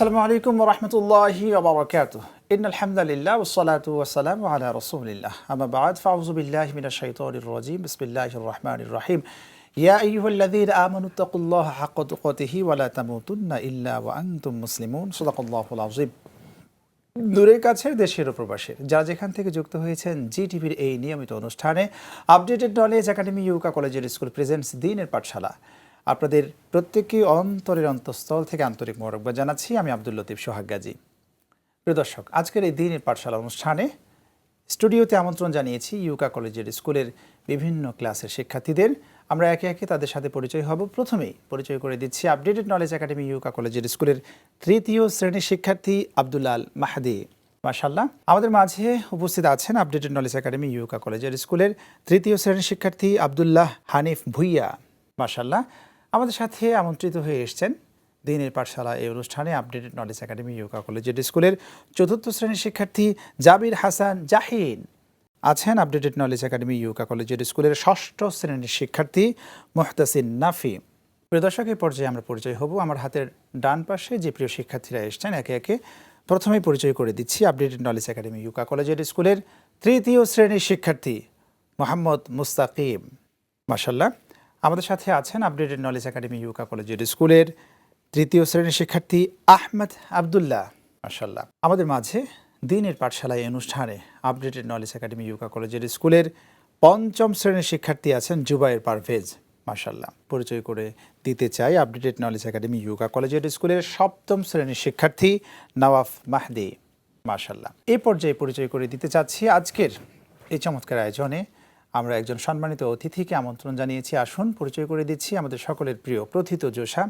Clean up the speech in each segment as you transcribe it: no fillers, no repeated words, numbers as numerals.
আসসালামু আলাইকুম ওয়া রাহমাতুল্লাহি ওয়া বারাকাতুহু। ইন্নাল হামদালিল্লাহ ওয়াস সালাতু ওয়াস সালামু আলা রাসূলিল্লাহ। আম্মা বা'দ ফাউযু বিল্লাহি মিনাশ শাইতানির রাজীম। বিসমিল্লাহির রাহমানির রাহিম। ইয়া আইয়ুহাল্লাযীনা আমানুত্তাকুল্লাহা হাক্কা তুকাতিহি ওয়া লা তামুতুন্না ইল্লা ওয়া আনতুম মুসলিমুন। সাদাকাল্লাহুল আযীম। দূরের কাছের দেশের ও প্রবাসের যারা যেখান থেকে যুক্ত হয়েছেন জি টিভির এই নিয়মিত অনুষ্ঠানে আপডেটেড নলেজ একাডেমি ইউকা কলেজের স্কুল প্রেজেন্টস দ্বীনের পাঠশালা, আপনাদের প্রত্যেককে অন্তরের অন্তঃস্থল থেকে আন্তরিক মোবারকবাদ জানাচ্ছি। আমি আব্দুল লতিফ সোহাগ গাজী। প্রিয় দর্শক, আজকের এই দ্বীনের পাঠশালা অনুষ্ঠানে স্টুডিওতে আমন্ত্রণ জানিয়েছি ইউকা কলেজের স্কুলের বিভিন্ন ক্লাসের শিক্ষার্থীদের। আমরা একে একে তাদের সাথে পরিচয় হব। প্রথমেই পরিচয় করে দিচ্ছি আপডেটেড নলেজ একাডেমি ইউকা কলেজের স্কুলের তৃতীয় শ্রেণীর শিক্ষার্থী আব্দুল্লাহ আল মাহদি। মাশাআল্লাহ, আমাদের মাঝে উপস্থিত আছেন আপডেটেড নলেজ একাডেমি ইউকা কলেজের স্কুলের তৃতীয় শ্রেণীর শিক্ষার্থী আব্দুল্লাহ হানিফ ভুইয়া। মাশাআল্লাহ, আমাদের সাথে আমন্ত্রিত হয়ে এসেছেন দ্বীনের পাঠশালা এই অনুষ্ঠানে আপডেটেড নলেজ একাডেমি ইউকা কলেজের স্কুলের চতুর্থ শ্রেণীর শিক্ষার্থী জাবির হাসান জাহিন। আছেন আপডেটেড নলেজ একাডেমি ইউকা কলেজের স্কুলের ষষ্ঠ শ্রেণীর শিক্ষার্থী মুহতাসিন নাফি। প্রিয় দর্শক, এই পর্যায়ে আমরা পরিচয় হব। আমার হাতের ডান পাশে যে প্রিয় শিক্ষার্থীরা এসেছেন একে একে প্রথমেই পরিচয় করে দিচ্ছি আপডেটেড নলেজ একাডেমি ইউকা কলেজের স্কুলের তৃতীয় শ্রেণীর শিক্ষার্থী মোহাম্মদ মুস্তাকিম। মাশাআল্লাহ, আমাদের সাথে আছেন আপডেটেড নলেজ একাডেমি ইউকা কলেজের স্কুলের তৃতীয় শ্রেণীর শিক্ষার্থী আহমদ আবদুল্লাহ। মাশাআল্লাহ, আমাদের মাঝে দ্বীনের পাঠশালায় অনুষ্ঠানে আপডেটেড নলেজ একাডেমি ইউকা কলেজের স্কুলের পঞ্চম শ্রেণীর শিক্ষার্থী আছেন জুবাইর পারভেজ। মাশাআল্লাহ, পরিচয় করে দিতে চাই আপডেটেড নলেজ একাডেমি ইউকা কলেজের স্কুলের সপ্তম শ্রেণীর শিক্ষার্থী নওয়াফ মাহদি। মাশাআল্লাহ, এই পর্যায়ে পরিচয় করে দিতে চাচ্ছি আজকের এই চমৎকার আয়োজনে আমরা একজন সম্মানিত অতিথিকে আমন্ত্রণ জানিয়েছি। আসুন পরিচয় করে দিচ্ছি আমাদের সকলের প্রিয় প্রথিতযশা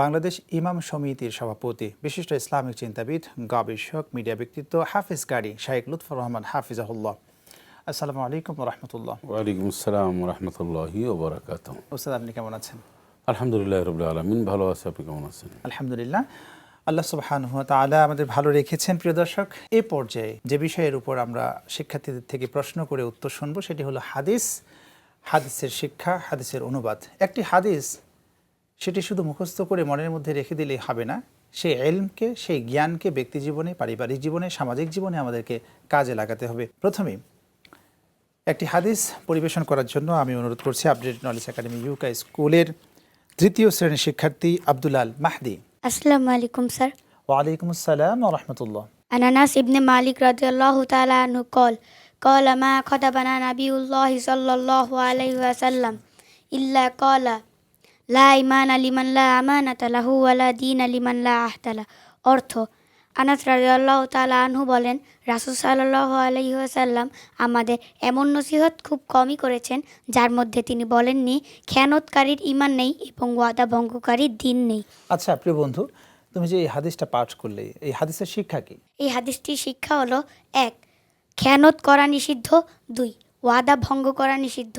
বাংলাদেশ ইমাম সমিতির সভাপতি, বিশিষ্ট ইসলামিক চিন্তাবিদ, গবেষক, মিডিয়া ব্যক্তিত্ব হাফিজ কারি শাইখ লুৎফর রহমান হাফিজাহুল্লাহ। আসসালামু আলাইকুম ওয়া রাহমাতুল্লাহ। ওয়া আলাইকুম আসসালাম ওয়া রাহমাতুল্লাহি ওয়া বারাকাতুহু। ওস্তাদ, আপনি কেমন আছেন? আলহামদুলিল্লাহ রাব্বিল আলামিন, ভালো আছি। আপনি কেমন আছেন? আলহামদুলিল্লাহ, আল্লাহ সুবহানাহু ওয়া তাআলা আমাদের ভালো রেখেছেন। প্রিয় দর্শক, এই পর্যায়ে যে বিষয়ের উপর আমরা শিক্ষার্থীদের থেকে প্রশ্ন করে উত্তর শুনবো সেটি হলো হাদিস, হাদিসের শিক্ষা, হাদিসের অনুবাদ। একটি হাদিস সেটি শুধু মুখস্থ করে মনের মধ্যে রেখে দিলেই হবে না, সেই ইলমকে, সেই জ্ঞানকে ব্যক্তি জীবনে, পারিবারিক জীবনে, সামাজিক জীবনে আমাদেরকে কাজে লাগাতে হবে। প্রথমেই একটি হাদিস পরিবেশন করার জন্য আমি অনুরোধ করছি আপডেটেড নলেজ একাডেমি ইউকা স্কুলের তৃতীয় শ্রেণীর শিক্ষার্থী আব্দুল্লাহ আল মাহদি। আসসালামু আলাইকুম স্যার। ওয়ালাইকুম আসসালাম ওয়া রাহমাতুল্লাহ। আন আনাস ইবনে মালিক রাদিয়াল্লাহু তাআলা আনহু قال ما خطبنا نبي الله صلى الله عليه وسلم إلا قال لا إيمان لمن لا আমানাতা লাহু ওয়ালা দীন লিমান লা আহদ লা। অর্থ, আনাস রাদিয়াল্লাহু তাআলা আনহু বলেন, রাসূল সাল্লাল্লাহু আলাইহি ওয়াসাল্লাম আমাদের এমন নসিহত খুব কমই করেছেন যার মধ্যে তিনি বলেননি খেয়ানতকারীর ঈমান নেই এবং ওয়াদা ভঙ্গকারীর দ্বীন নেই। আচ্ছা প্রিয় বন্ধু, তুমি যে এই হাদিসটা পাঠ করলে, এই হাদিসের শিক্ষা কি? এই হাদিসটির শিক্ষা হলো 1. খেয়ানত করা নিষিদ্ধ। 2. ওয়াদা ভঙ্গ করা নিষিদ্ধ।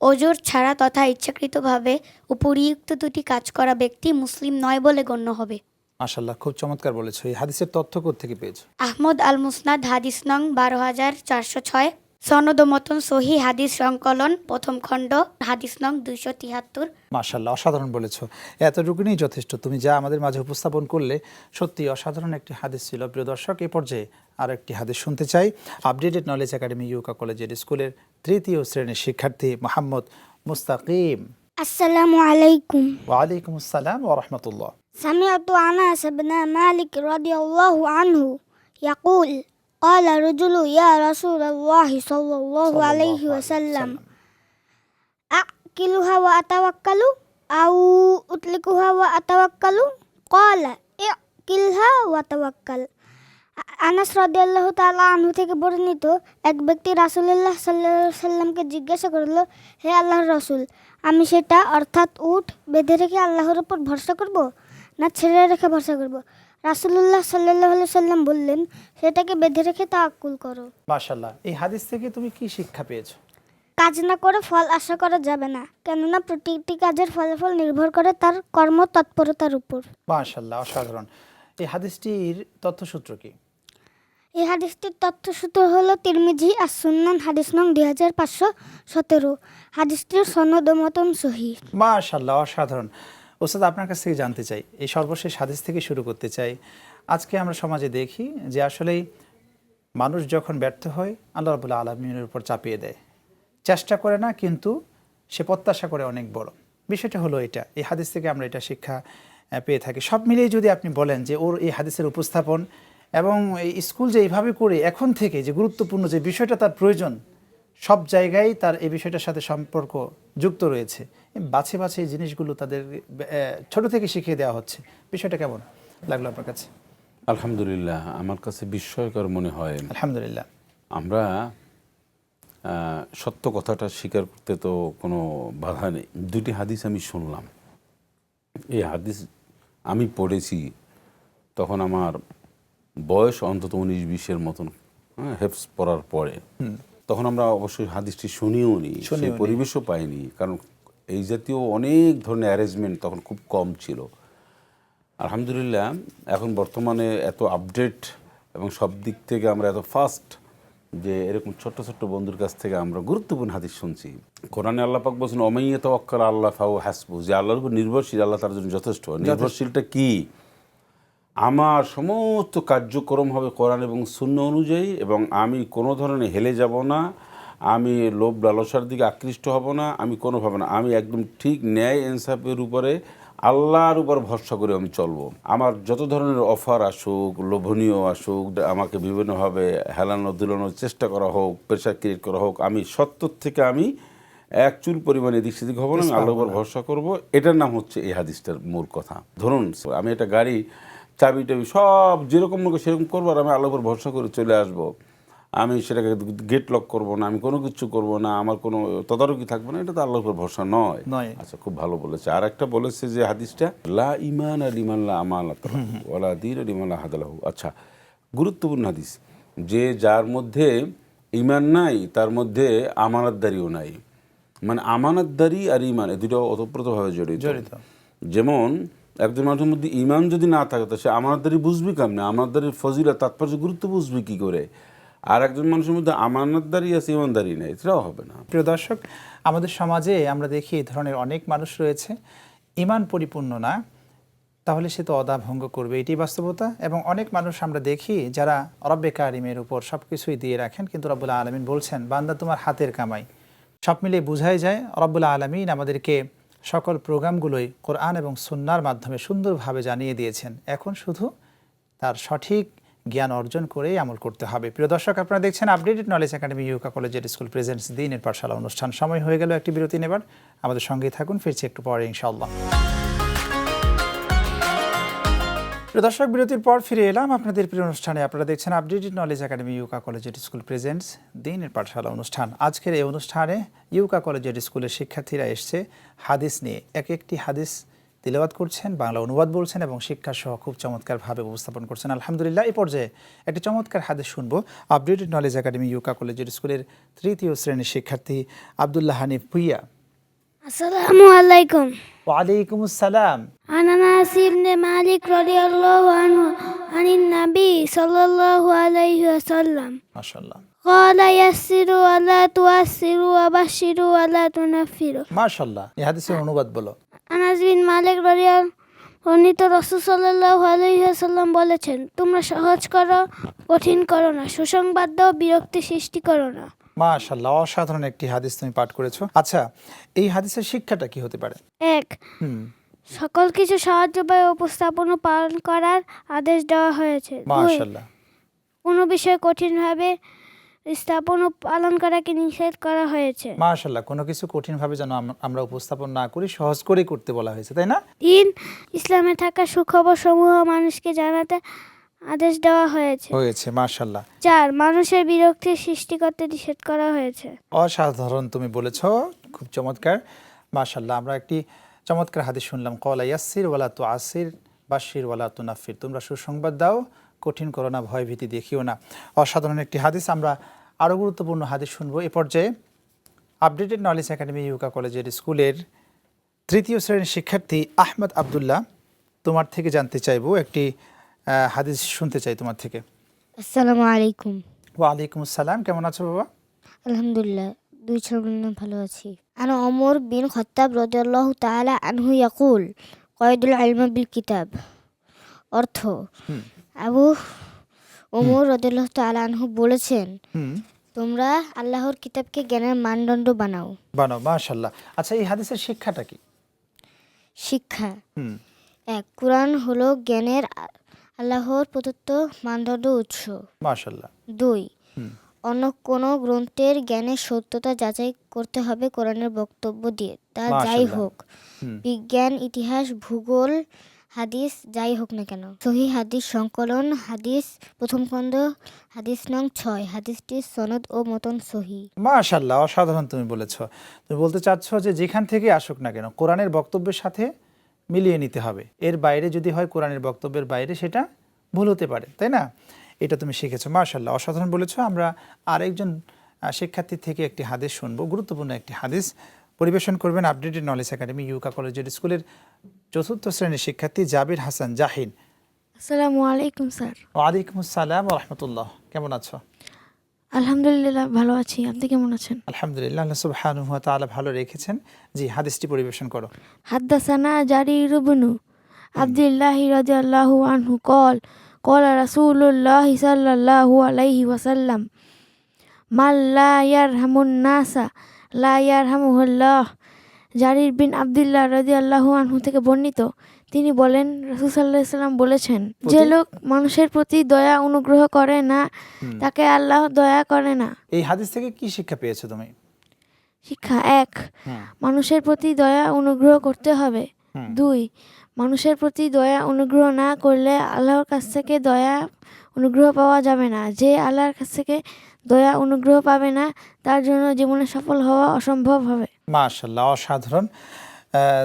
ওজর ছাড়া তথা ইচ্ছাকৃতভাবে উপরিউক্ত দুটি কাজ করা ব্যক্তি মুসলিম নয় বলে গণ্য হবে। মাশাআল্লাহ, খুব চমৎকার বলেছো। এই হাদিসের তথ্য কোত্থেকে পেয়েছো? আহমদ আল মুসনাদ, হাদিস নং 12406, সনদ মতন সহি হাদিস সংকলন, প্রথম খণ্ড, হাদিস নং 273। মাশাআল্লাহ, অসাধারণ বলেছো। এতটুকুনি যথেষ্ট। তুমি যা আমাদের মাঝে উপস্থাপন করলে সত্যি অসাধারণ একটি হাদিস ছিল। প্রিয় দর্শক, এই পর্যায়ে আর একটি হাদিস শুনতে চাই আপডেটেড নলেজ একাডেমি ইউকা কলেজের স্কুলের তৃতীয় শ্রেণীর শিক্ষার্থী মোহাম্মদ মুস্তাকিম। আসসালামু আলাইকুম। ওয়ালাইকুম আসসালাম ওয়া রাহমাতুল্লাহ। সামিআতু আনাস ইবনে মালিক রাদিয়াল্লাহু আনহু ইয়াকুল قال رجل يا رسول الله صلى الله عليه وسلم أأكلها وأتوكل أو أطلقها وأتوكل قال اأكلها وتوكل। আনাস রাদিয়াল্লাহু তাআলা আনহু থেকে বর্ণিত, এক ব্যক্তি রাসূলুল্লাহ সাল্লাল্লাহু আলাইহি সাল্লামকে জিজ্ঞাসা করল, হে আল্লাহর রাসূল, আমি সেটা অর্থাৎ উট বেঁধে রেখে আল্লাহর উপর ভরসা করব না ছেড়ে রেখে ভরসা করব? রাসূলুল্লাহ সাল্লাল্লাহু আলাইহি সাল্লাম বললেন, সেটাকে বেঁধে রেখে তাওয়াক্কুল করো। মাশাআল্লাহ, এই হাদিস থেকে তুমি কি শিক্ষা পেয়েছো? কাজ না করে ফল আশা করা যাবে না, কেননা প্রতিটি কাজের ফলাফল নির্ভর করে তার কর্ম তৎপরতার উপর। মাশাআল্লাহ, অসাধারণ। এই হাদিসটির তথ্যসূত্র কি? এই হাদিসটির তথ্যসূত্র হলো তিরমিজি আস-সুন্নান, হাদিস নং 2517। হাদিসটির সনদ মতন সহিহ। মাশাআল্লাহ, অসাধারণ। ওস্তাদ আপনার কাছ থেকে জানতে চাই, এই সর্বশেষ হাদিস থেকে শুরু করতে চাই। আজকে আমরা সমাজে দেখি যে আসলেই মানুষ যখন ব্যর্থ হয় আল্লাহ রাব্বুল আলামিনের উপর চাপিয়ে দেয়, চেষ্টা করে না কিন্তু সে প্রত্যাশা করে অনেক বড়। বিষয়টা হলো এটা, এই হাদিস থেকে আমরা এটা শিক্ষা পেয়ে থাকি। সব মিলিয়ে যদি আপনি বলেন যে ওর এই হাদিসের উপস্থাপন এবং এই স্কুল যে এইভাবে করে এখন থেকে যে গুরুত্বপূর্ণ যে বিষয়টা তার প্রয়োজন, সব জায়গায় তার এই বিষয়টার সাথে সম্পর্ক যুক্ত রয়েছে, বাছে বাছে এই জিনিসগুলো তাদের ছোট থেকে শিখিয়ে দেওয়া হচ্ছে, বিষয়টা কেমন লাগলো আপনার কাছে? আলহামদুলিল্লাহ, আমার কাছে বিস্ময়কর মনে হয়। আলহামদুলিল্লাহ। আমরা সত্য কথাটা স্বীকার করতে তো কোনো বাধা নেই। দুটি হাদিস আমি শুনলাম, এই হাদিস আমি পড়েছি তখন আমার বয়স অন্তত 19-20-এর মতন, হেফজ পড়ার পরে। তখন আমরা অবশ্যই হাদিসটি শুনিও নি, সেই পরিবেশও পাইনি, কারণ এই জাতীয় অনেক ধরনের অ্যারেঞ্জমেন্ট তখন খুব কম ছিল। আলহামদুলিল্লাহ, এখন বর্তমানে এত আপডেট এবং সব দিক থেকে আমরা এত ফাস্ট যে এরকম ছোট্ট ছোট্ট বন্ধুর কাছ থেকে আমরা গুরুত্বপূর্ণ হাদিস শুনছি। কোরআনে আল্লাহ পাক বলছেন ওমাইয়া তাওয়াক্কাল আল্লাহ ফাহু হাসবু, যে আল্লাহর উপর নির্ভরশীল, আল্লাহ তার জন্য যথেষ্ট। নির্ভরশীলটা কি? আমার সমস্ত কার্যক্রম হবে কোরআন এবং সুন্নাহ অনুযায়ী, এবং আমি কোনো ধরনের হেলে যাব না, আমি লোভ লালসার দিকে আকৃষ্ট হব না, আমি কোনোভাবে না, আমি একদম ঠিক ন্যায় ইনসাফের উপরে আল্লাহর উপর ভরসা করে আমি চলবো। আমার যত ধরনের অফার আসুক, লোভনীয় আসুক, আমাকে বিভিন্নভাবে হেলানো দুলানোর চেষ্টা করা হোক, প্রেশার ক্রিয়েট করা হোক, আমি সত্যর থেকে আমি এক চুল পরিমাণে এদিক সেদিক হবো না, আমি আল্লাহর উপর ভরসা করবো। এটার নাম হচ্ছে এই হাদিসটার মূল কথা। ধরুন আমি একটা গাড়ি চাবি টাবি সব যেরকম সেরকম করবো, আর আমি আল্লাহর উপর ভরসা করে চলে আসবো, আমি সেটাকে গেট লক করবো না, আমি কোনো কিছু করবো না, আমার কোনো তদারকি থাকবে না, এটা তো আল্লাহর উপর ভরসা নয়। আচ্ছা, খুব ভালো বলেছে। আর একটা বলেছে যে হাদিসটা লা ইমান লিমান লা আমানাত ওয়ালা দীন লিমান লা হাদালাহু। আচ্ছা, গুরুত্বপূর্ণ হাদিস, যে যার মধ্যে ইমান নাই তার মধ্যে আমানতদারিও নাই। মানে আমানতদারি আর ইমান এই দুটো ওতপ্রোতভাবে জড়িত। যেমন একজন মানুষের মধ্যে ইমান যদি না থাকে তো সে আমানতদারি বুঝবি কেমনে, আমানতদারির ফজিলত তাৎপর্য গুরুত্ব বুঝবি কী করে? আর একজন মানুষের মধ্যে আমানতদারি আছে ইমানদারি নেই, এটাও হবে না। প্রিয় দর্শক, আমাদের সমাজে আমরা দেখি এই ধরনের অনেক মানুষ রয়েছে, ইমান পরিপূর্ণ না, তাহলে সে তো অদা ভঙ্গ করবে, এটি বাস্তবতা। এবং অনেক মানুষ আমরা দেখি যারা রব্বে কারিমের উপর সব কিছুই দিয়ে রাখেন, কিন্তু রব্বুল আলামিন বলছেন বান্দা তোমার হাতের কামাই। সব মিলিয়ে বোঝাই যায় রব্বুল আলামিন আমাদেরকে সকল প্রোগ্রামগুলোই কোরআন এবং সুন্নাহর মাধ্যমে সুন্দরভাবে জানিয়ে দিয়েছেন, এখন শুধু তার সঠিক জ্ঞান অর্জন করেই আমল করতে হবে। প্রিয় দর্শক, আপনারা দেখছেন আপডেটেড নলেজ একাডেমি ইউকা কলেজের স্কুল প্রেজেন্টস দ্বীনের পাঠশালা অনুষ্ঠান। সময় হয়ে গেল একটি বিরতি নেবার, আমাদের সঙ্গেই থাকুন, ফিরছি একটু পরে ইনশাআল্লাহ। প্রিয় দর্শক, বিরতির পর ফিরে এলাম আপনাদের প্রিয় অনুষ্ঠানে। আপনারা দেখছেন আপডেটেড নলেজ একাডেমি ইউকা কলেজের স্কুল প্রেজেন্টস দ্বীনের পাঠশালা অনুষ্ঠান। আজকের এই অনুষ্ঠানে ইউকা কলেজের স্কুলের শিক্ষার্থীরা এসছে হাদিস নিয়ে, একটি হাদিস তিলাওয়াত করছেন, বাংলা অনুবাদ বলছেন এবং শিক্ষা সহ খুব চমৎকারভাবে উপস্থাপন করছেন। আলহামদুলিল্লাহ, এই পর্যায়ে একটি চমৎকার হাদিস শুনবো আপডেটেড নলেজ একাডেমি ইউকা কলেজের স্কুলের 3য় শ্রেণীর শিক্ষার্থী আব্দুল্লাহ হানিফ ভুইয়া। আসসালামু আলাইকুম। ওয়ালাইকুম আসসালাম। আন আনাস ইবনে মালিক রাদিয়াল্লাহু আনহু আনিন নবী সাল্লাল্লাহু আলাইহি ওয়াসাল্লাম মাশাআল্লাহ ক্বালা ইয়াসসিরু ওয়ালা তুয়াসসিরু ওয়াবাশশিরু ওয়ালা তুনাফিরু। মাশাআল্লাহ, এই হাদিসের অনুবাদ বলো। আনাস বিন মালিক রাদিয়াল্লাহু রাসূল সাল্লাল্লাহু আলাইহি ওয়াসাল্লাম বলেছেন, তোমরা সহজ করো, কঠিন করো না, সুসংবাদ দাও, বিরক্তি সৃষ্টি করো না। মাশাআল্লাহ, অসাধারণ একটি হাদিস তুমি পাঠ করেছো। আচ্ছা, এই হাদিসের শিক্ষাটা কি হতে পারে? এক, সকল কিছু সহজ উপায়ে উপস্থাপন ও পালন করার আদেশ দেওয়া হয়েছে। মাশাআল্লাহ, কোনো বিষয় কঠিনভাবে স্থাপন ও পালন করাকে নিষেধ করা হয়েছে। মাশাআল্লাহ, কোনো কিছু কঠিনভাবে যেন আমরা উপস্থাপন না করি, সহজ করে করতে বলা হয়েছে, তাই না? 3, ইসলামে থাকা সুখবর সমূহ মানুষকে জানাতে আদেশ দেওয়া হয়েছে। মাশাআল্লাহ। 4, মানুষের বিরক্তি সৃষ্টি করতে নিষেধ করা হয়েছে। অসাধারণ তুমি বলেছো, খুব চমৎকার। মাশাআল্লাহ, আমরা একটি চমৎকার হাদিস শুনলাম, ক্বালা ইয়াসসির ওয়ালা তুআসসির বাশশির ওয়ালা তুনাফির, তোমরা সুসংবাদ দাও, কঠিন করো না, ভয় ভীতি দেখিও না। অসাধারণ একটি হাদিস। আমরা আরও গুরুত্বপূর্ণ হাদিস শুনবো এ পর্যায়ে। আপডেটেড নলেজ একাডেমি ইউকা কলেজের স্কুলের 3য় শ্রেণীর শিক্ষার্থী আহমদ আব্দুল্লাহ, তোমার থেকে জানতে চাইবো, একটি হাদিস শুনতে চাই তোমার থেকে। আসসালামু আলাইকুম। ওয়ালাইকুম আসসালাম, কেমন আছো বাবা? আলহামদুলিল্লাহ, 2 ছেলেমেয়ে ভালো আছি। আনা ওমর বিন খাত্তাব রাদিয়াল্লাহু তাআলা আনহু ইয়াকুল কয়েদুল আলমা বিল কিতাব। অর্থ, আবু ওমর রাদিয়াল্লাহু তাআলা আনহু বলেছেন, হুম, তোমরা আল্লাহর কিতাবকে জ্ঞানের মানদণ্ড বানাও। মাশাআল্লাহ। আচ্ছা, এই হাদিসের শিক্ষাটা কি? শিক্ষা: হুম, 1. কুরআন হলো জ্ঞানের আল্লাহর প্রদত্ত মানদণ্ড উৎস। মাশাআল্লাহ। 2. হুম, অন্য কোনো গ্রন্থের জ্ঞানের সত্যতা যাচাই করতে হবে কোরআনের বক্তব্য দিয়ে, তা যাই মাশাআল্লাহ। হোক, হুম, বিজ্ঞান, ইতিহাস, ভূগোল, হাদিস যাই হোক না কেন। সহিহ হাদিস সংকলন, হাদিস প্রথম খণ্ড, হাদিস নং 6, হাদিসটির সনদ ও মতন সহিহ। মাশাআল্লাহ, অসাধারণ তুমি বলেছো। তুমি বলতে চাচ্ছ যে যেখান থেকে আসুক না কেন কোরআনের বক্তব্যের সাথে মিলিয়ে নিতে হবে। এর বাইরে যদি হয়, কোরআনের বক্তব্যের বাইরে, সেটা ভুল হতে পারে, তাই না? এটা তুমি শিখেছো, মাশাআল্লাহ, অসাধারণ বলেছো। আমরা আরেকজন শিক্ষার্থী থেকে একটি হাদিস শুনবো, গুরুত্বপূর্ণ একটি হাদিস পরিবেশন করবেন আপডেটেড নলেজ একাডেমি ইউকা কলেজের স্কুলের 4th শ্রেণীর শিক্ষার্থী জাবির হাসান জাহিন। আসসালামু আলাইকুম স্যার। ওয়ালাইকুম আসসালাম ওয়া রাহমাতুল্লাহ। কেমন আছো? আলহামদুলিল্লাহ ভালো আছি, আপনি কেমন আছেন? আলহামদুলিল্লাহ, আল্লাহ সুবহানাহু ওয়া তাআলা ভালো রেখেছেন। জি, হাদিসটি পরিবেশন করো। হাদ্দাসানা জারির ইবনু আব্দুল্লাহি রাদিয়াল্লাহু আনহু কল কলা রাসূলুল্লাহি সাল্লাল্লাহু আলাইহি ওয়াসাল্লাম মান লা ইয়ারহামুন নাসা লা ইয়ারহামুহুল্লাহ। জারির বিন আব্দুল্লাহ রাদিয়াল্লাহু আনহু থেকে বর্ণিত, তিনি বলেন, রাসূল সাল্লাল্লাহু আলাইহি ওয়াসাল্লাম বলেছেন, যে লোক মানুষের প্রতি দয়া অনুগ্রহ করে না, তাকে আল্লাহ দয়া করে না। এই হাদিস থেকে কি শিক্ষা পেয়েছো তুমি? শিক্ষা: 1. মানুষের প্রতি দয়া অনুগ্রহ করতে হবে। 2. মানুষের প্রতি দয়া অনুগ্রহ না করলে আল্লাহর কাছ থেকে দয়া অনুগ্রহ পাওয়া যাবে না। যে আল্লাহর কাছ থেকে দয়া অনুগ্রহ পাবে না, তার জন্য জীবনে সফল হওয়া অসম্ভব হবে। মাশাআল্লাহ, অসাধারণ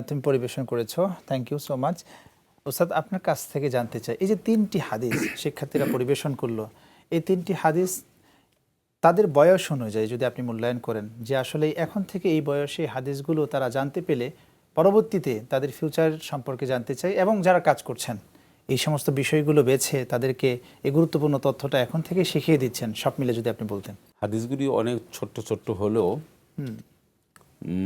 তুমি পরিবেশন করেছো, থ্যাংক ইউ সো মাচ। ওস্তাদ, আপনার কাছ থেকে জানতে চাই, এই যে 3টি হাদিস শিক্ষার্থীরা পরিবেশন করলো, এই 3টি হাদিস তাদের বয়স অনুযায়ী যদি আপনি মূল্যায়ন করেন, যে আসলে এখন থেকে এই বয়সে হাদিসগুলো তারা জানতে পেলে পরবর্তীতে তাদের ফিউচার সম্পর্কে জানতে চাই, এবং যারা কাজ করছেন এই সমস্ত বিষয়গুলো বেছে তাদেরকে এই গুরুত্বপূর্ণ তথ্যটা এখন থেকে শিখিয়ে দিচ্ছেন, সব মিলে যদি আপনি বলতেন। হাদিসগুলি অনেক ছোট্ট ছোট্ট হলেও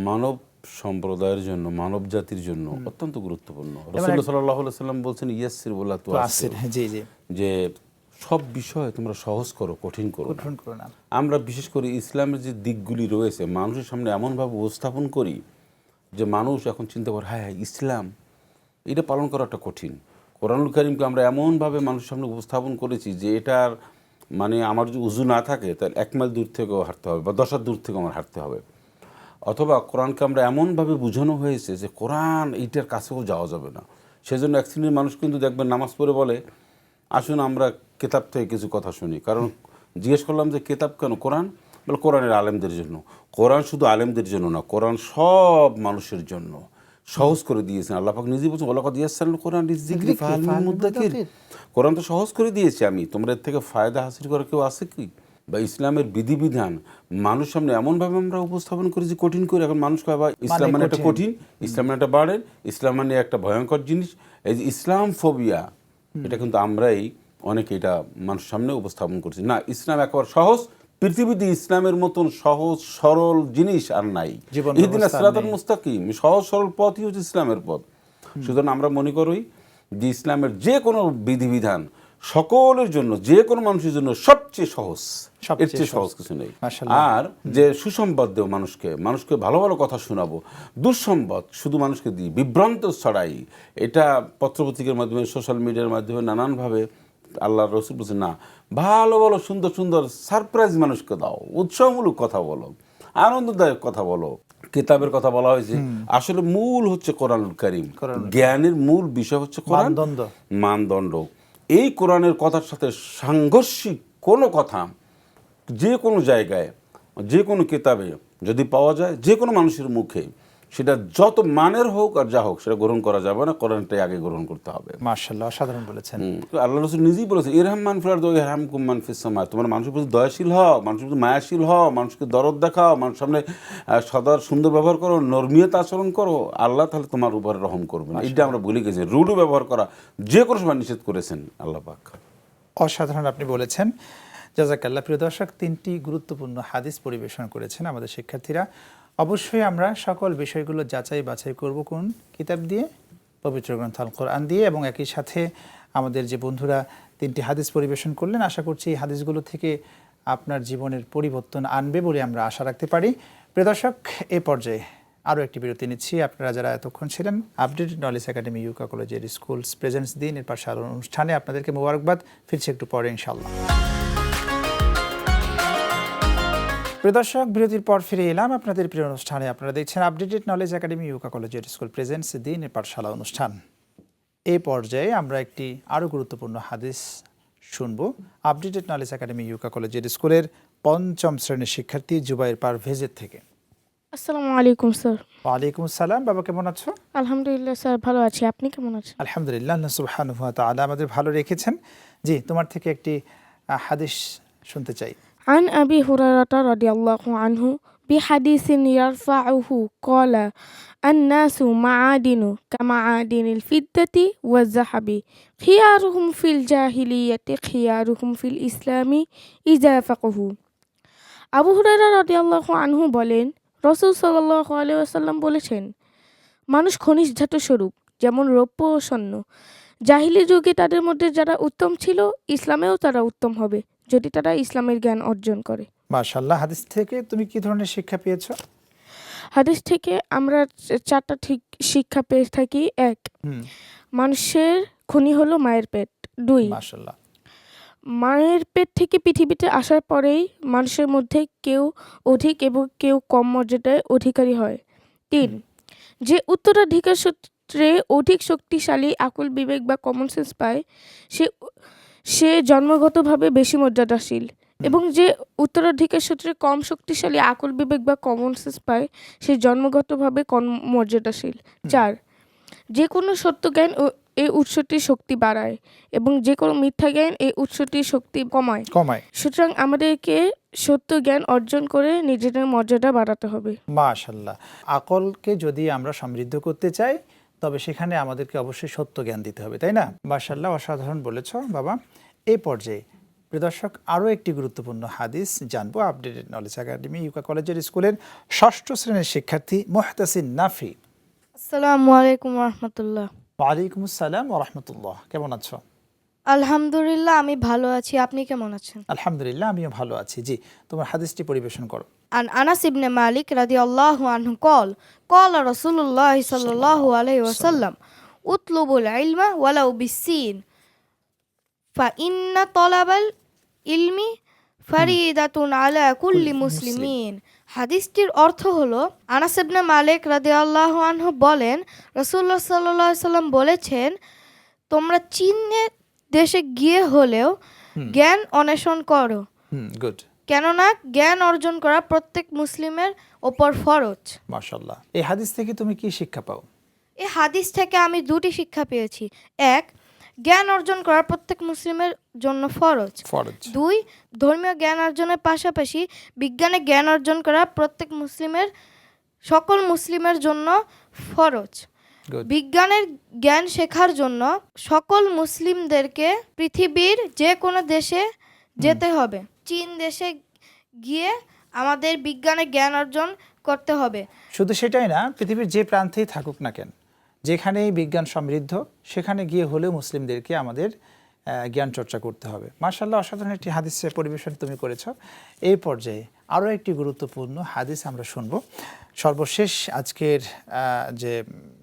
মানব সম্প্রদায়ের জন্য, মানব জাতির জন্য অত্যন্ত গুরুত্বপূর্ণ। রাসূলুল্লাহ সাল্লাল্লাহু আলাইহি ওয়াসাল্লাম বলছেন, ইয়াসসির ওয়ালা তুআসসির, জি জি, যে সব বিষয় তোমরা সহজ করো, কঠিন করো না। আমরা বিশেষ করে ইসলামের যে দিকগুলি রয়েছে মানুষের সামনে এমনভাবে উপস্থাপন করি যে মানুষ এখন চিন্তা করে, হ্যাঁ ইসলাম, এটা পালন করাটা কঠিন। কোরআনুল কারীমকে আমরা এমনভাবে মানুষের সামনে উপস্থাপন করেছি যে এটার মানে আমার যদি উজু না থাকে তাহলে 1 মাইল দূর থেকেও হাঁটতে হবে বা 10 হাত দূর থেকেও আমার হাঁটতে হবে। অথবা কোরআনকে আমরা এমনভাবে বোঝানো হয়েছে যে কোরআন এইটার কাছেও যাওয়া যাবে না। সেজন্য এক শ্রেণীর মানুষ কিন্তু দেখবেন নামাজ পড়ে বলে, আসুন আমরা কেতাব থেকে কিছু কথা শুনি। কারণ জিজ্ঞেস করলাম যে কেতাব কেন? কোরআন বলে কোরআনের আলেমদের জন্য। কোরআন শুধু আলেমদের জন্য না, কোরআন সব মানুষের জন্য সহজ করে দিয়েছেন। আল্লাহ পাক নিজেই বলছেন, ওয়ালাকাদ ইয়াসসারনাল কোরআন লিযিকরি ফাহাল মিন মুদ্দাকির। কোরআন তো সহজ করে দিয়েছি আমি, তোমরা এর থেকে ফায়দা হাসিল করার কেউ আছে কি? বা ইসলামের বিধিবিধান মানুষ সামনে এমনভাবে আমরা উপস্থাপন করি যে কঠিন করে। এখন মানুষ কয়, বা ইসলাম মানে একটা কঠিন, ইসলাম মানে একটা বাড়েন, ইসলাম মানে একটা ভয়ঙ্কর জিনিস। এই যে ইসলাম ফোবিয়া, এটা কিন্তু আমরাই অনেকে এটা মানুষের সামনে উপস্থাপন করছি। না, ইসলাম একেবারে সহজ। পৃথিবীতে ইসলামের মতন সহজ সরল জিনিস আর নাই। ইহদিনাস সিরাতাল মুস্তাকিম, সহজ সরল পথই হচ্ছে ইসলামের পথ। সুতরাং আমরা মনে করি যে ইসলামের যে কোনো বিধিবিধান সকলের জন্য, যে কোনো মানুষের জন্য সবচেয়ে সহজ, এর চেয়ে সহজ কিছু নেই। আর যে সুসংবাদ দেব মানুষকে ভালো ভালো কথা শোনাবো, দুঃসংবাদ শুধু মানুষকে দিই, বিভ্রান্ত ছড়াই, এটা পত্রপত্রিকার মাধ্যমে, সোশ্যাল মিডিয়ার মাধ্যমে নানানভাবে আল্লাহ রসুল বলছেন, না, ভালো ভালো সুন্দর সুন্দর সারপ্রাইজ মানুষকে দাও, উৎসাহমূলক কথা বলো, আনন্দদায়ক কথা বলো। কিতাবের কথা বলা হয়েছে, আসলে মূল হচ্ছে কোরআনুল কারীম। জ্ঞানের মূল বিষয় হচ্ছে কোরআন, মানদণ্ড। এই কোরআনের কথার সাথে সাংঘর্ষিক কোনো কথা যে কোনো জায়গায়, যে কোনো কিতাবে যদি পাওয়া যায়, যে কোনো মানুষের মুখে, সেটা যত মানের হোক আর যা হোক, সেটা গ্রহণ করা যাবে না, কোরআনটাই আগে গ্রহণ করতে হবে। মাশাআল্লাহ, অসাধারণ বলেছেন। আল্লাহ রাসূল নিজেই বলেছেন, ইরহাম মান ফিল আরদি ইয়ারহামকুম মান ফিস সামা। তোমরা মানুষের প্রতি দয়াশীল হও, মানুষের প্রতি মায়াশীল হও, মানুষকে দরদ দেখাও, মানুষের সামনে সদা সুন্দর ব্যবহার করো, নরমিয়ত আচরণ করো, আল্লাহ তাহলে তোমার উপরে রহম করবেন। এটা আমরা ভুলে গেছি। রুডও ব্যবহার করা যে কোনো সময় নিষেধ করেছেন আল্লাহ পাক। অসাধারণ আপনি বলেছেন, জাযাকাল্লাহ। প্রিয় দর্শক, 3টি গুরুত্বপূর্ণ হাদিস পরিবেশন করেছেন আমাদের শিক্ষার্থীরা। অবশ্যই আমরা সকল বিষয়গুলো যাচাই বাছাই করব কোন কিতাব দিয়ে? পবিত্র গ্রন্থ আল কোরআন দিয়ে, এবং একই সাথে আমাদের যে বন্ধুরা 3টি হাদিস পরিবেশন করলেন, আশা করছি এই হাদিসগুলো থেকে আপনার জীবনের পরিবর্তন আনবে বলে আমরা আশা রাখতে পারি। প্রিয় দর্শক, এ পর্যায়ে আরও একটি বিরতি নিচ্ছি। আপনারা যারা এতক্ষণ ছিলেন আপডেটেড নলেজ একাডেমি ইউকা কলেজের স্কুলস প্রেজেন্স দিন এর পাশে আরও অনুষ্ঠানে, আপনাদেরকে মোবারকবাদ। ফিরছি একটু পরে ইনশাআল্লাহ। প্রিয় দর্শক, বিরতির পর ফিরে এলাম আপনাদের প্রিয় অনুষ্ঠানে। আপনারা দেখছেন আপডেটেড নলেজ একাডেমি ইউকা কলেজের স্কুল প্রেজেন্স দিন এর পাঠশালা অনুষ্ঠান। এই পর্যায়ে আমরা একটি আরও গুরুত্বপূর্ণ হাদিস শুনব আপডেটেড নলেজ একাডেমি ইউকা কলেজের স্কুলের 5ম শ্রেণীর শিক্ষার্থী জুবাইর পারভেজের থেকে। আসসালামু আলাইকুম স্যার। ওয়ালাইকুম আসসালাম। বাবা কেমন আছো? আলহামদুলিল্লাহ স্যার, ভালো আছি। আপনি কেমন আছেন? আলহামদুলিল্লাহ, আল্লাহ সুবহানাহু ওয়া তাআলা আমাদের ভালো রেখেছেন। জি, তোমার থেকে একটি হাদিস শুনতে চাই। عن أبي هريرة رضي الله عنه بحديث يرفعه قال الناس معادن كمعادن الفضة والذهب خيارهم في الجاهلية خيارهم في الإسلام إذا فقهوا। আবু হুরায়রা রাদিয়াল্লাহু আনহু বলেন, রাসূল সাল্লাল্লাহু আলাইহি ওয়াসাল্লাম বলেছেন, মানুষ খনিজ ধাতু স্বরূপ, যেমন রৌপ্য ও স্বর্ণ। জাহিলি যুগে তাদের মধ্যে যারা উত্তম ছিল, ইসলামেও তারা উত্তম হবে যদি তারা ইসলামের জ্ঞান অর্জন করে। মাশাআল্লাহ। হাদিস থেকে তুমি কি ধরনের শিক্ষা পেয়েছো? হাদিস থেকে আমরা 4টা ঠিক শিক্ষা পেয়ে থাকি। 1, মানুষের খনি হলো মায়ের পেট। 2, মাশাআল্লাহ, মায়ের পেট থেকে পৃথিবীতে আসার পরেই মানুষের মধ্যে কেউ অধিক এবং কেউ কম মর্যাদায় অধিকারী হয়। 3, যে উত্তরাধিকার সূত্রে অধিক শক্তিশালী আকল বিবেক বা কমন সেন্স পায় সে জন্মগতভাবে বেশি মর্যাদাশীল, এবং যে উত্তরাধিকার সূত্রে কম শক্তিশালী আকল বিবেক বা কমন সেন্স পায় সে জন্মগতভাবে কম মর্যাদাশীল। 4, যে কোনো সত্য জ্ঞান এই উৎসটির শক্তি বাড়ায় এবং যে কোনো মিথ্যা জ্ঞান এই উৎসটির শক্তি কমায়। সুতরাং আমাদেরকে সত্য জ্ঞান অর্জন করে নিজেদের মর্যাদা বাড়াতে হবে। মাশাআল্লাহ। আকলকে যদি আমরা সমৃদ্ধ করতে চাই তবে সেখানে আমাদেরকে অবশ্যই সত্য জ্ঞান দিতে হবে, তাই না? মাশাআল্লাহ, অসাধারণ বলেছ বাবা। এই পর্যায়ে প্রিয় দর্শক, আরও একটি গুরুত্বপূর্ণ হাদিস জানবো আপডেটেড নলেজ একাডেমি ইউকা কলেজের স্কুলের 6ষ্ঠ শ্রেণীর শিক্ষার্থী মুহতাসিন নাফি। আসসালামু আলাইকুম রাহমাতুল্লাহ। ওয়ালাইকুম আসসালাম ওয়া রাহমাতুল্লাহ। কেমন আছো? আলহামদুলিল্লাহ, আমি ভালো আছি। আপনি কেমন আছেন? আলহামদুলিল্লাহ, আমিও ভালো আছি। জি, তোমার হাদিসটি পরিবেশন করো। عن أنس بن مالك رضي الله عنه قال قال رسول الله صلى الله عليه وسلم اطلبوا العلم ولو بالسين فإن طلب العلم فريدة على كل مسلمين। হাদিসটির অর্থ হলো, আনাস ইবনে মালিক রাদিয়াল্লাহু আনহু বলেন, রাসূলুল্লাহ সাল্লাল্লাহু আলাইহি সাল্লাম বলেছেন, তোমরা চীনের দেশে গিয়ে হলেও জ্ঞান অন্বেষণ করো, গুড। কেননা জ্ঞান অর্জন করা প্রত্যেক মুসলিমের ওপর ফরজ। মাশাআল্লাহ। এই হাদিস থেকে তুমি কি শিক্ষা পাও? এই হাদিস থেকে আমি 2টি শিক্ষা পেয়েছি। 1, জ্ঞান অর্জন করা প্রত্যেক মুসলিমের জন্য ফরজ। 2, ধর্মীয় জ্ঞান অর্জনের পাশাপাশি বিজ্ঞানে জ্ঞান অর্জন করা প্রত্যেক সকল মুসলিমের জন্য ফরজ। বিজ্ঞানের জ্ঞান শেখার জন্য সকল মুসলিমদেরকে পৃথিবীর যে কোনো দেশে যেতে হবে। চীন দেশে গিয়ে আমাদের বিজ্ঞানের জ্ঞান অর্জন করতে হবে। শুধু সেটাই না, পৃথিবীর যে প্রান্তেই থাকুক না কেন, যেখানেই বিজ্ঞান সমৃদ্ধ সেখানে গিয়ে হলেও মুসলিমদেরকে আমাদের জ্ঞান চর্চা করতে হবে। মাশাআল্লাহ, অসাধারণ একটি হাদিসের পরিবেশন তুমি করেছো। এই পর্যায়ে আরও একটি গুরুত্বপূর্ণ হাদিস আমরা শুনবো। সর্বশেষ আজকের যে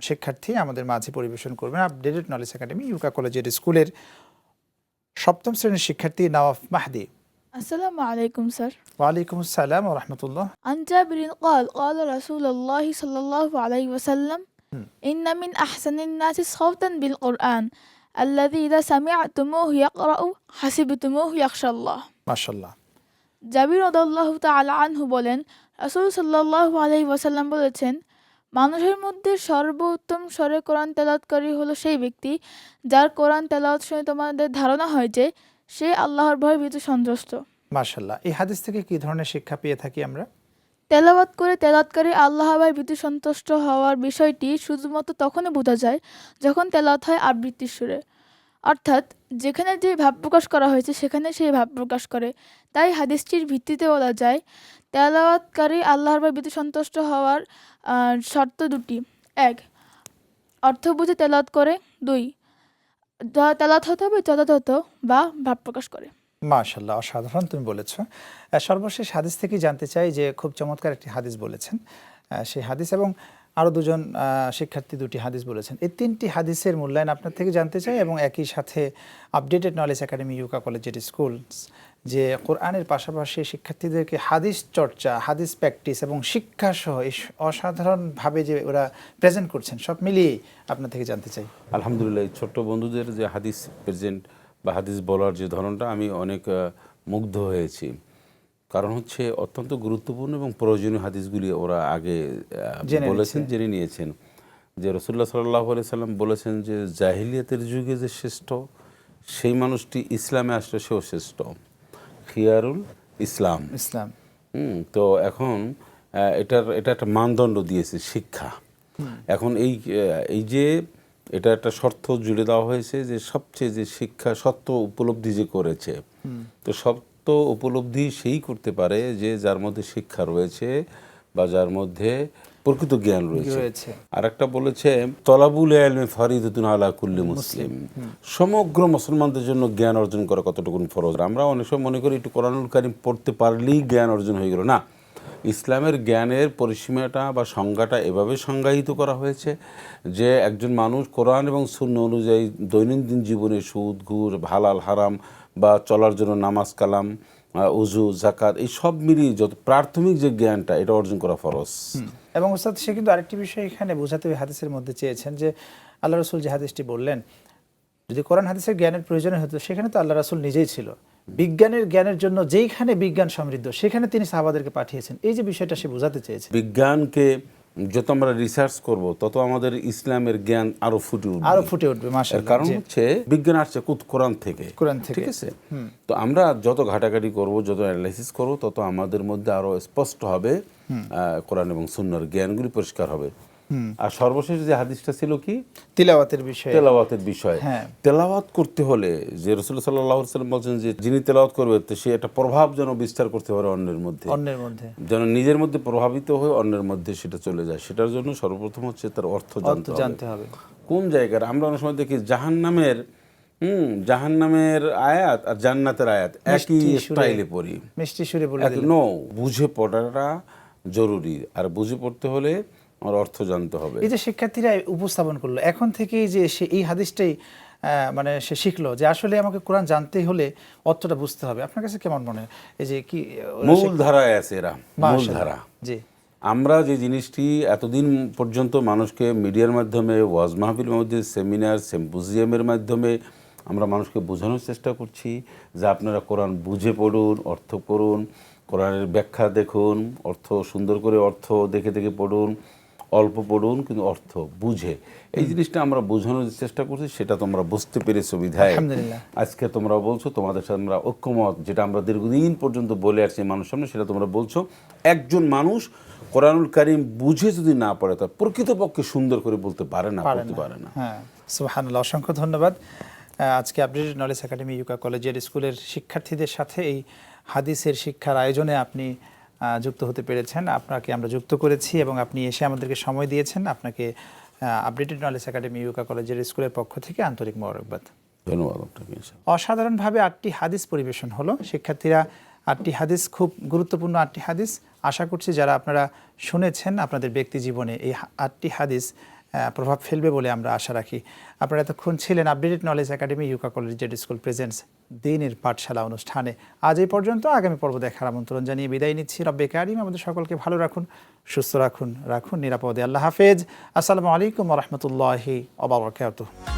শিক্ষার্থী আমাদের মাঝে পরিবেশন করবেন আপডেটেড নলেজ একাডেমি ইউকা কলেজের স্কুলের 7ম শ্রেণীর শিক্ষার্থী নওয়াফ মাহদি। السلام عليكم سر. ওয়ালাইকুম আসসালাম ওয়া রাহমাতুল্লাহ। عن جابر قال قال رسول الله صلى الله عليه وسلم إن من أحسن الناس صوتا بالقرآن الذي إذا سمعتموه يقرأ حسبتموه يخشى الله. মাশাআল্লাহ। জাবির রাদিয়াল্লাহু তাআলা আনহু বলেন, রাসূল সাল্লাল্লাহু আলাইহি ওয়াসাল্লাম বলেছেন, মানুষের মধ্যে সর্বোত্তম স্বরে কোরআন তেলাওয়াতকারী হলো সেই ব্যক্তি যার কোরআন তেলাওয়াত শুনে তোমাদের ধারণা হয় যে সে আল্লাহর ভয়ে ভীত সন্ত্রস্ত। মাশাআল্লাহ। এই হাদিস থেকে কি ধরনের শিক্ষা পেয়ে থাকি আমরা? তেলাওয়াত করে তেলাওয়াতকারী আল্লাহ ভয়ে ভীত সন্তুষ্ট হওয়ার বিষয়টি শুধুমাত্র তখনই বোঝা যায় যখন তেলাওয়াত হয় আবৃত্তির সুরে, অর্থাৎ যেখানে যে ভাব প্রকাশ করা হয়েছে সেখানে সেই ভাব প্রকাশ করে। তাই হাদিসটির ভিত্তিতে বলা যায় তেলাওয়াতকারী আল্লাহর ভয়ে ভীত সন্তুষ্ট হওয়ার শর্ত 2টি। 1, অর্থ বুঝে তেলাওয়াত করে। 2 তেলাওয়াত হতে হবে যথাযথ বা ভাব প্রকাশ করে। মাশাআল্লাহ, অসাধারণ তুমি বলেছ। সর্বশেষ হাদিস থেকে জানতে চাই যে খুব চমৎকার একটি হাদিস বলেছেন, সেই হাদিস এবং আরও দুজন শিক্ষার্থী দুটি হাদিস বলেছেন। এই 3টি হাদিসের মূল্যায়ন আপনার থেকে জানতে চাই এবং একই সাথে আপডেটেড নলেজ একাডেমি ইউকা কলেজিয়েট স্কুল যে কোরআনের পাশাপাশি শিক্ষার্থীদেরকে হাদিস চর্চা, হাদিস প্র্যাকটিস এবং শিক্ষাসহ এই অসাধারণভাবে যে ওরা প্রেজেন্ট করছেন, সব মিলিয়ে আপনার থেকে জানতে চাই। আলহামদুলিল্লাহ, এই ছোট্ট বন্ধুদের যে হাদিস প্রেজেন্ট বা হাদিস বলার যে ধরনটা, আমি অনেক মুগ্ধ হয়েছি। কারণ হচ্ছে অত্যন্ত গুরুত্বপূর্ণ এবং প্রয়োজনীয় হাদিসগুলি ওরা আগে বলেছেন, জেনে নিয়েছেন। যে রাসূলুল্লাহ সাল্লাল্লাহু আলাইহি সাল্লাম বলেছেন যে জাহিলিয়াতের যুগে যে শ্রেষ্ঠ, সেই মানুষটি ইসলামে আসলে সেও শ্রেষ্ঠ, খিয়ারুল ইসলাম। তো এখন এটা একটা মানদণ্ড দিয়েছে শিক্ষা। এখন এই যে এটা একটা শর্ত জুড়ে দেওয়া হয়েছে যে সবচেয়ে যে শিক্ষা সত্য উপলব্ধি যে করেছে, তো সত্য উপলব্ধি সেই করতে পারে যে যার মধ্যে শিক্ষা রয়েছে বা যার মধ্যে প্রকৃত জ্ঞান রয়েছে। আর একটা বলেছে তলাবুল ইলমি ফরিদাতুন আলা কুল্লি মুসলিম, সমগ্র মুসলমানদের জন্য জ্ঞান অর্জন করা কতটুকু ফরজ। আমরা অনেক সময় মনে করি একটু কোরআনুল কারীম পড়তে পারলেই জ্ঞান অর্জন হয়ে গেল। না, ইসলামের জ্ঞানের পরিসীমাটা বা সংজ্ঞাটা এভাবে সংজ্ঞায়িত করা হয়েছে যে একজন মানুষ কোরআন এবং সুন্নাহ অনুযায়ী দৈনন্দিন জীবনে সুদ, ঘুষ, হালাল হারাম বা চলার জন্য নামাজ, কালাম, উজু, যাকাত, এই সব মিলিয়ে যত প্রাথমিক যে জ্ঞানটা, এটা অর্জন করা ফরজ। এবং ওস্তাদ, সে কিন্তু আরেকটি বিষয় এখানে বোঝাতে হাদিসের মধ্যে চেয়েছেন যে আল্লাহ রাসূল যে হাদিসটি বললেন, যদি কোরআন হাদিসের জ্ঞানের প্রয়োজন হতো সেখানে তো আল্লাহ রাসূল নিজেই ছিল। বিজ্ঞানের জ্ঞানের জন্য যেইখানে বিজ্ঞান সমৃদ্ধ সেখানে তিনি সাহাবাদেরকে পাঠিয়েছেন, এই যে বিষয়টা সে বোঝাতে চেয়েছে। বিজ্ঞানকে যত আমরা রিসার্চ করব তত আমাদের ইসলামের জ্ঞান আরো ফুটে উঠবে। মাশাআল্লাহ, কারণ হচ্ছে বিজ্ঞান আসছে কোরআন থেকে, ঠিক আছে? তো আমরা যত ঘাটাঘাটি করব, যত অ্যানালাইসিস করব, তত আমাদের মধ্যে আরো স্পষ্ট হবে কোরআন এবং সুন্নাহর জ্ঞানগুলি পরিষ্কার হবে। আর সর্বশেষ যে হাদিসটা ছিল কি, তেলাওয়াতের বিষয়। তেলাওয়াত করতে হলে যে রাসূলুল্লাহ সাল্লাল্লাহু আলাইহি ওয়াসাল্লাম বলেন যে যিনি তেলাওয়াত করবে সে একটা প্রভাব যেন বিস্তার করতে পারে অন্যের মধ্যে, যেন নিজের মধ্যে প্রভাবিত হয়ে অন্যের মধ্যে সেটা চলে যায়। সেটার জন্য সর্বপ্রথম হচ্ছে তার অর্থ জানতে হবে। কোন জায়গার আমরা অনেক সময় দেখি জাহান্নামের আয়াত আর জান্নাতের আয়াত একই স্টাইলে পড়ি, মিষ্টি সুরে বলে দিল। নো, বুঝে পড়াটা জরুরি। আর বুঝে পড়তে হলে আমার অর্থ জানতে হবে। এই যে শিক্ষার্থীরা উপস্থাপন করলো, এখন থেকেই যে সে এই হাদিসটাই মানে সে শিখলো যে আসলে আমাকে কোরআন জানতে হলে অর্থটা বুঝতে হবে। আপনার কাছে কেমন মনে হয় এই যে কি মূল ধারায় আছে এরা? মূল ধারা। জি, আমরা যে জিনিসটি এতদিন পর্যন্ত মানুষকে মিডিয়ার মাধ্যমে, ওয়াজ মাহফিলের মধ্যে, সেমিনার, সিম্পোজিয়ামের মাধ্যমে আমরা মানুষকে বোঝানোর চেষ্টা করছি যে আপনারা কোরআন বুঝে পড়ুন, অর্থ করুন, কোরআনের ব্যাখ্যা দেখুন, অর্থ সুন্দর করে অর্থ দেখে দেখে পড়ুন, অল্প পড়ুন কিন্তু অর্থ বুঝে। এই জিনিসটা আমরা বোঝানোর চেষ্টা করছি, সেটা তোমরা বুঝতে পেরেছো বিধায় আজকে তোমরা বলছো তোমাদের সাথে আমরা ঐক্যমত, যেটা আমরা দীর্ঘদিন পর্যন্ত বলে আসছি মানুষের সামনে, সেটা তোমরা বলছো। একজন মানুষ কোরআনুল কারীম বুঝে যদি না পড়ে তা প্রকৃতপক্ষে সুন্দর করে বলতে পারে না, পড়তে পারে না। হ্যাঁ, সুবহানাল্লাহ, অসংখ্য ধন্যবাদ। আজকে আপডেটেড নলেজ একাডেমি ইউকা কলেজিয়েট স্কুলের শিক্ষার্থীদের সাথে এই হাদিসের শিক্ষার আয়োজনে আপনি যুক্ত হতে পেরেছেন। আপনাকে আমরা যুক্ত করেছি এবং আপনি এসে আমাদেরকে সময় দিয়েছেন। আপনাকে আপডেটেড নলেজ একাডেমি ইউকা কলেজিয়েট স্কুলের পক্ষ থেকে আন্তরিক মোবারকবাদ। ধন্যবাদ। অসাধারণভাবে 8টি হাদিস পরিবেশন হলো। শিক্ষার্থীরা 8টি হাদিস, খুব গুরুত্বপূর্ণ 8টি হাদিস। আশা করছি যারা আপনারা শুনেছেন আপনাদের ব্যক্তি জীবনে এই 8টি হাদিস প্রভাব ফেলবে বলে আমরা আশা রাখি। আপনারা এতক্ষণ ছিলেন আপডেটেড নলেজ একাডেমি ইউকা কলেজিয়েট স্কুল প্রেজেন্টস দ্বীনের পাঠশালা অনুষ্ঠানে। আজ এই পর্যন্ত। আগামী পর্ব দেখার আমন্ত্রণ জানিয়ে বিদায় নিচ্ছি। রব্বে কারিম আমাদের সকলকে ভালো রাখুন, সুস্থ রাখুন নিরাপদে। আল্লাহ হাফেজ। আসসালামু আলাইকুম ওয়া রাহমাতুল্লাহি ওয়া বারাকাতুহু।